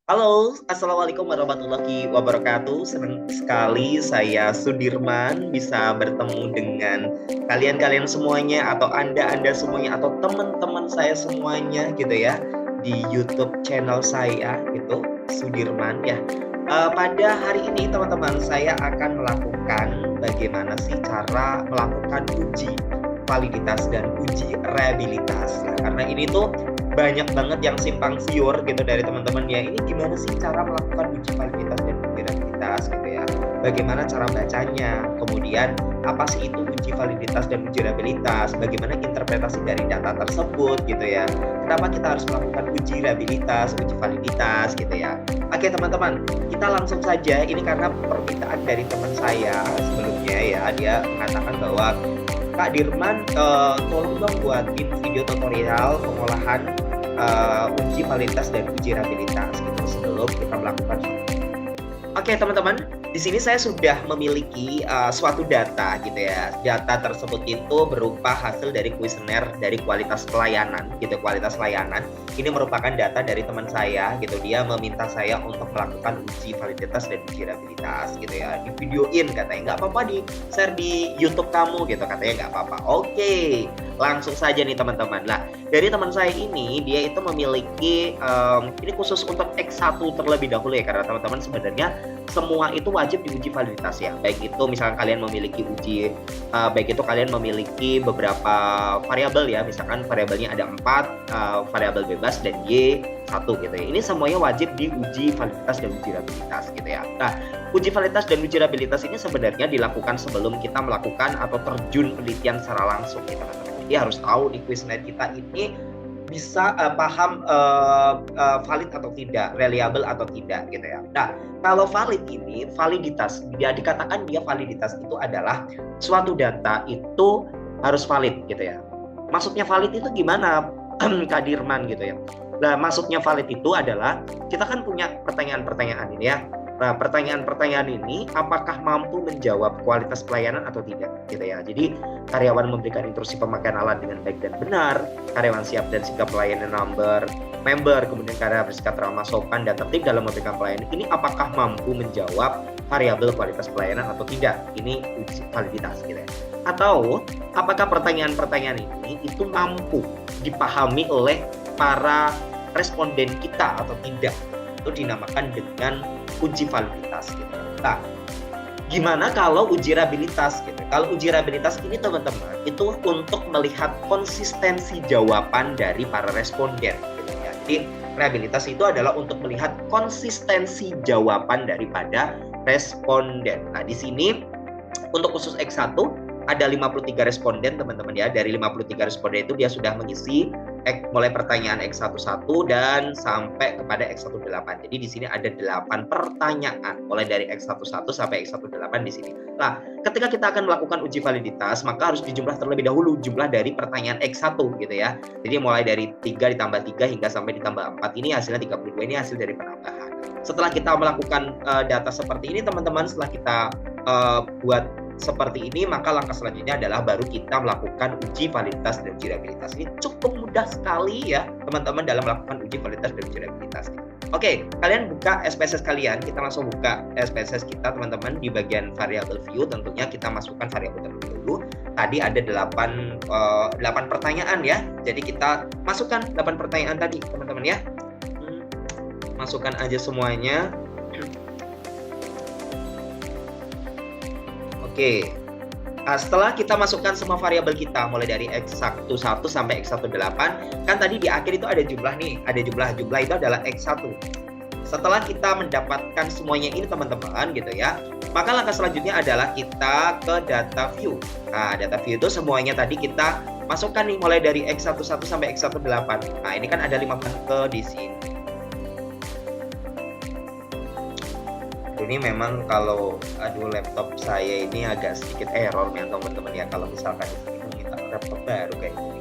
Halo, Assalamualaikum warahmatullahi wabarakatuh. Senang sekali saya Sudirman bisa bertemu dengan kalian-kalian semuanya atau Anda-Anda semuanya atau teman-teman saya semuanya gitu ya di YouTube channel saya itu Sudirman ya. Pada hari ini teman-teman saya akan melakukan bagaimana sih cara melakukan uji validitas dan uji reliabilitas. Nah, karena ini tuh banyak banget yang simpang siur gitu dari teman-teman ya. Ini gimana sih cara melakukan uji validitas dan uji reliabilitas gitu ya. Bagaimana cara bacanya, kemudian apa sih itu uji validitas dan uji reliabilitas, bagaimana interpretasi dari data tersebut gitu ya. Kenapa kita harus melakukan uji reliabilitas, uji validitas gitu ya. Oke teman-teman, kita langsung saja. Ini karena permintaan dari teman saya sebelumnya ya. Dia mengatakan bahwa Kak Dirman, tolong dong buatin video tutorial pengolahan uji validitas dan uji reliabilitas gitu sebelum kita melakukan. Oke teman-teman, di sini saya sudah memiliki suatu data gitu ya. Data tersebut itu berupa hasil dari kuesioner dari kualitas pelayanan gitu, kualitas layanan. Ini merupakan data dari teman saya gitu. Dia meminta saya untuk melakukan uji validitas dan uji reliabilitas gitu ya. Di videoin katanya, nggak apa-apa di share di YouTube kamu gitu, katanya nggak apa-apa. Oke, langsung saja nih teman-teman. Lah, dari teman saya ini dia itu memiliki ini khusus untuk X1 terlebih dahulu ya, karena teman-teman sebenarnya semua itu wajib diuji validitas ya. Baik itu misalkan kalian memiliki uji baik itu kalian memiliki beberapa variabel ya, misalkan variabelnya ada 4 variabel bebas dan Y1 gitu ya. Ini semuanya wajib diuji validitas dan uji reliabilitas gitu ya. Nah, uji validitas dan uji reliabilitas ini sebenarnya dilakukan sebelum kita melakukan atau terjun penelitian secara langsung ya teman-teman. Jadi harus tahu di kuesioner kita ini bisa paham valid atau tidak, reliable atau tidak gitu ya. Nah, kalau valid ini, validitas, dia dikatakan dia validitas itu adalah suatu data itu harus valid gitu ya. Maksudnya valid itu gimana, Kak Dirman gitu ya. Nah, maksudnya valid itu adalah kita kan punya pertanyaan-pertanyaan ini ya. Nah, pertanyaan-pertanyaan ini apakah mampu menjawab kualitas pelayanan atau tidak gitu ya. Jadi karyawan memberikan instruksi pemakaian alat dengan baik dan benar, karyawan siap dan sigap melayani member, kemudian karyawan bersikap ramah, sopan dan tertib dalam memberikan pelayanan. Ini apakah mampu menjawab variabel kualitas pelayanan atau tidak? Ini uji validitas gitu ya. Atau apakah pertanyaan-pertanyaan ini itu mampu dipahami oleh para responden kita atau tidak? Itu dinamakan dengan uji validitas gitu. Nah, gimana kalau uji reliabilitas gitu? Kalau uji reliabilitas ini teman-teman itu untuk melihat konsistensi jawaban dari para responden gitu ya. Jadi reliabilitas itu adalah untuk melihat konsistensi jawaban daripada responden. Nah, di sini untuk khusus X1 ada 53 responden teman-teman ya. Dari 53 responden itu dia sudah mengisi mulai pertanyaan X11 dan sampai kepada X18. Jadi di sini ada 8 pertanyaan mulai dari X11 sampai X18 di sini. Nah, ketika kita akan melakukan uji validitas, maka harus dijumlah terlebih dahulu jumlah dari pertanyaan X1 gitu ya. Jadi mulai dari 3 ditambah 3 hingga sampai ditambah 4 ini hasilnya 32, ini hasil dari penambahan. Setelah kita melakukan data seperti ini teman-teman, setelah kita buat seperti ini, maka langkah selanjutnya adalah baru kita melakukan uji validitas dan uji reliabilitas. Ini cukup mudah sekali ya teman-teman dalam melakukan uji validitas dan uji reliabilitas. Oke, kalian buka SPSS kalian, kita langsung buka SPSS kita teman-teman di bagian variable view. Tentunya kita masukkan variabel terlebih dahulu. Tadi ada 8 pertanyaan ya, jadi kita masukkan 8 pertanyaan tadi teman-teman ya. Masukkan aja semuanya. Oke, setelah kita masukkan semua variabel kita mulai dari X11 sampai X18, kan tadi di akhir itu ada jumlah nih, ada jumlah itu adalah X1. Setelah kita mendapatkan semuanya ini teman-teman gitu ya, maka langkah selanjutnya adalah kita ke data view. Nah, data view itu semuanya tadi kita masukkan nih mulai dari X11 sampai X18. Nah, ini kan ada 5 ke di sini. Ini memang kalau laptop saya ini agak sedikit error ya teman-teman ya, kalau misalkan ini minta laptop baru kayak gini.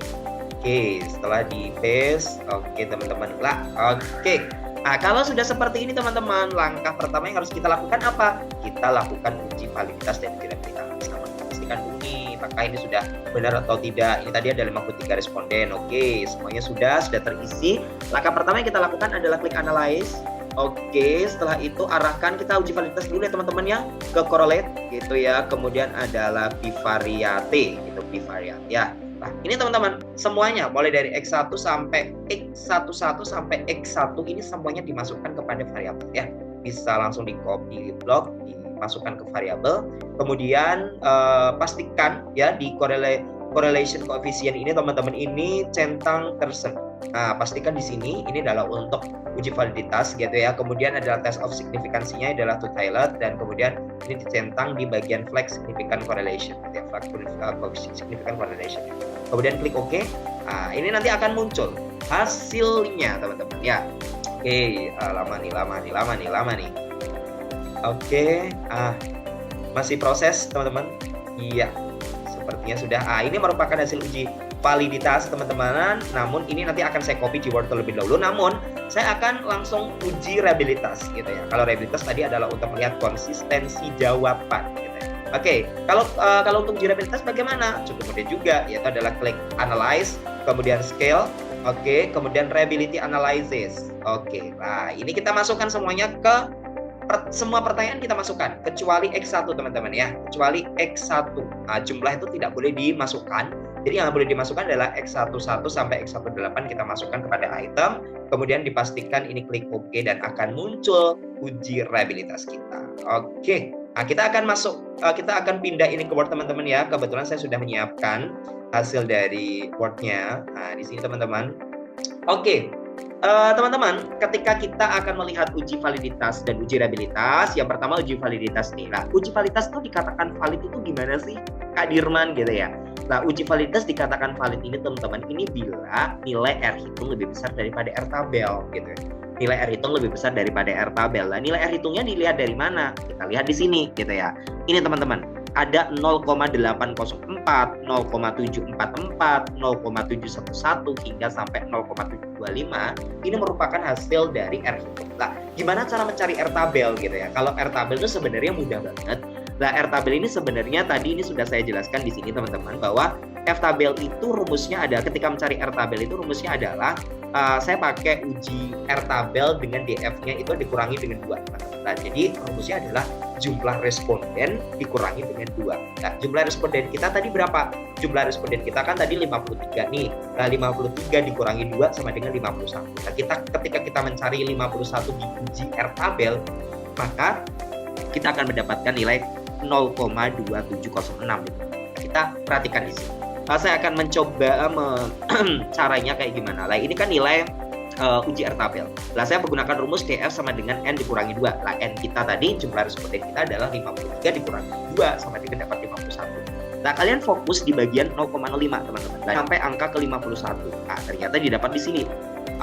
Oke, setelah di paste, oke teman-teman lah. Oke. Nah, kalau sudah seperti ini teman-teman, langkah pertama yang harus kita lakukan apa? Kita lakukan uji validitas dan uji reliabilitas. Pastikan dulu nih, apakah ini sudah benar atau tidak. Ini tadi ada 53 responden. Oke, semuanya sudah terisi. Langkah pertama yang kita lakukan adalah klik analyze. Oke, setelah itu arahkan, kita uji validitas dulu ya teman-teman ya, ke correlate gitu ya. Kemudian adalah bivariate gitu, bivariate ya. Nah, ini teman-teman, semuanya mulai dari X1 sampai X11 sampai X1 ini semuanya dimasukkan kepada variabel ya. Bisa langsung di copy block, dimasukkan ke variabel. Kemudian pastikan ya di correlation coefficient ini teman-teman ini centang tersen. Nah, pastikan di sini ini adalah untuk uji validitas gitu ya. Kemudian adalah test of signifikansinya adalah two-tailed, dan kemudian ini dicentang di bagian flag significant correlation gitu ya, flag significant correlation. Kemudian klik OK. Nah, ini nanti akan muncul hasilnya teman-teman ya. Oke, lama nih. Oke, masih proses teman-teman. Iya, sepertinya sudah. Ini merupakan hasil uji validitas teman-teman. Namun ini nanti akan saya copy di Word terlebih dahulu. Namun saya akan langsung uji reabilitas gitu ya. Kalau reabilitas tadi adalah untuk melihat konsistensi jawaban gitu ya. Oke, kalau untuk uji reabilitas bagaimana? Cukup mudah juga, yaitu adalah klik analyze, kemudian scale, oke, kemudian reability analysis. Oke, nah ini kita masukkan semuanya ke semua pertanyaan kita masukkan kecuali X1 teman-teman ya, kecuali X1. Nah, jumlah itu tidak boleh dimasukkan. Jadi yang boleh dimasukkan adalah X11 sampai X18 kita masukkan kepada item, kemudian dipastikan ini klik OK dan akan muncul uji reabilitas kita. Oke, nah kita akan pindah ini ke Word teman-teman ya. Kebetulan saya sudah menyiapkan hasil dari Word-nya. Nah, di sini teman-teman. Oke. Teman-teman, ketika kita akan melihat uji validitas dan uji reabilitas, yang pertama uji validitas nih. Nah, uji validitas itu dikatakan valid itu gimana sih, Kak Dirman gitu ya? Nah, uji validitas dikatakan valid ini teman-teman, ini bila nilai R hitung lebih besar daripada R tabel gitu ya. Nilai R hitung lebih besar daripada R tabel. Nah, nilai R hitungnya dilihat dari mana? Kita lihat di sini gitu ya. Ini teman-teman, ada 0,804, 0,744, 0,711 hingga sampai 0,725. Ini merupakan hasil dari R hitung. Nah, gimana cara mencari R tabel gitu ya? Kalau R tabel itu sebenarnya mudah banget. Nah, R tabel ini sebenarnya tadi ini sudah saya jelaskan di sini teman-teman, bahwa F tabel itu rumusnya ada, ketika mencari R tabel itu rumusnya adalah saya pakai uji R tabel dengan DF-nya itu dikurangi dengan 2. Nah, jadi rumusnya adalah jumlah responden dikurangi dengan 2. Nah, jumlah responden kita tadi berapa? Jumlah responden kita kan tadi 53 nih. Nah, 53 dikurangi 2 sama dengan 51. Nah, ketika kita mencari 51 di uji R tabel, maka kita akan mendapatkan nilai 0,2706. Kita perhatikan di sini. Saya akan mencoba caranya kayak gimana. Nah, ini kan nilai uji R tabel. Nah, saya menggunakan rumus DF sama dengan N dikurangi 2. Nah, N kita tadi, jumlah responden kita adalah 53 dikurangi 2 sama dengan dapat 51. Nah, kalian fokus di bagian 0,05 teman-teman. Nah, sampai angka ke 51. Nah, ternyata didapat di sini.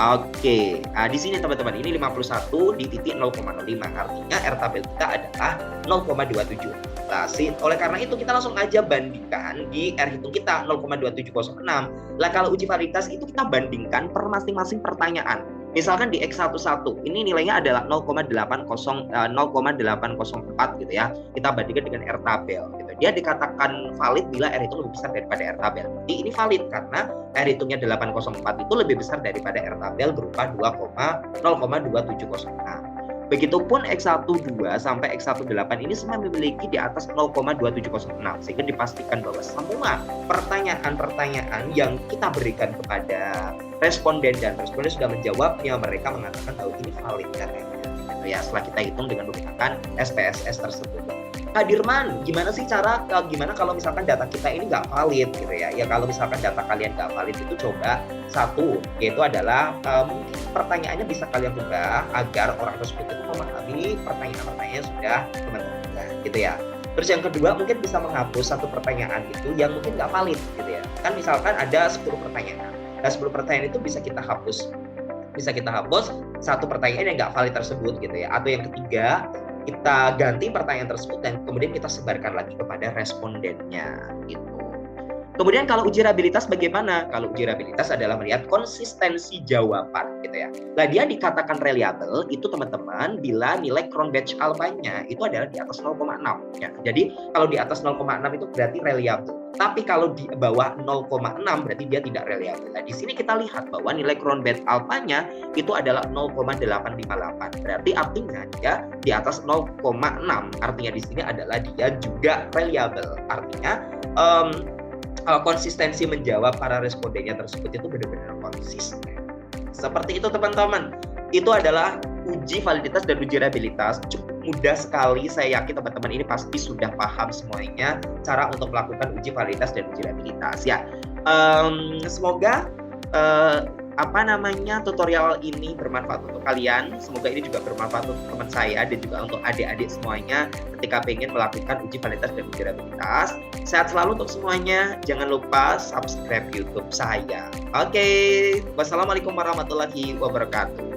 Oke, di sini teman-teman, ini 51 di titik 0,05. Artinya R tabel kita adalah 0,27. Nah, oleh karena itu kita langsung aja bandingkan di R hitung kita 0,2706. Lah, kalau uji validitas itu kita bandingkan per masing-masing pertanyaan. Misalkan di X11 ini nilainya adalah 0,804 gitu ya. Kita bandingkan dengan R tabel gitu. Dia dikatakan valid bila R hitung lebih besar daripada R tabel. Jadi ini valid karena R hitungnya 804 itu lebih besar daripada R tabel berupa 0,2706. Begitupun X12 sampai X18 ini semua memiliki di atas 0,2706, sehingga dipastikan bahwa semua pertanyaan-pertanyaan yang kita berikan kepada responden dan responden sudah menjawabnya, mereka mengatakan bahwa ini valid katanya. Ya, setelah kita hitung dengan menggunakan SPSS tersebut. Kak Dirman, gimana sih gimana kalau misalkan data kita ini nggak valid gitu ya? Ya, kalau misalkan data kalian nggak valid itu coba satu, yaitu adalah mungkin pertanyaannya bisa kalian ubah agar orang tersebut itu memahami pertanyaan-pertanyaannya sudah teman-teman gitu ya. Terus yang kedua, mungkin bisa menghapus satu pertanyaan itu yang mungkin nggak valid gitu ya. Kan misalkan ada 10 pertanyaan. Nah, 10 pertanyaan itu bisa kita hapus satu pertanyaan yang nggak valid tersebut gitu ya. Atau yang ketiga, kita ganti pertanyaan tersebut dan kemudian kita sebarkan lagi kepada respondennya gitu. Kemudian kalau uji reliabilitas bagaimana? Kalau uji reliabilitas adalah melihat konsistensi jawaban gitu ya. Nah, dia dikatakan reliable itu teman-teman bila nilai Cronbachh alpha-nya itu adalah di atas 0,6 ya. Jadi kalau di atas 0,6 itu berarti reliable. Tapi kalau di bawah 0,6 berarti dia tidak reliable. Nah, di sini kita lihat bahwa nilai Cronbachh alpha-nya itu adalah 0,858. Berarti artinya dia di atas 0,6. Artinya di sini adalah dia juga reliable. Artinya konsistensi menjawab para respondennya tersebut itu benar-benar konsisten. Seperti itu teman-teman. Itu adalah uji validitas dan uji reliabilitas. Cukup mudah sekali, saya yakin teman-teman ini pasti sudah paham semuanya cara untuk melakukan uji validitas dan uji reliabilitas ya. Semoga tutorial ini bermanfaat untuk kalian. Semoga ini juga bermanfaat untuk teman saya dan juga untuk adik-adik semuanya ketika pengen melakukan uji validitas dan uji reliabilitas. Sehat selalu untuk semuanya. Jangan lupa subscribe YouTube saya. Oke. Wassalamualaikum warahmatullahi wabarakatuh.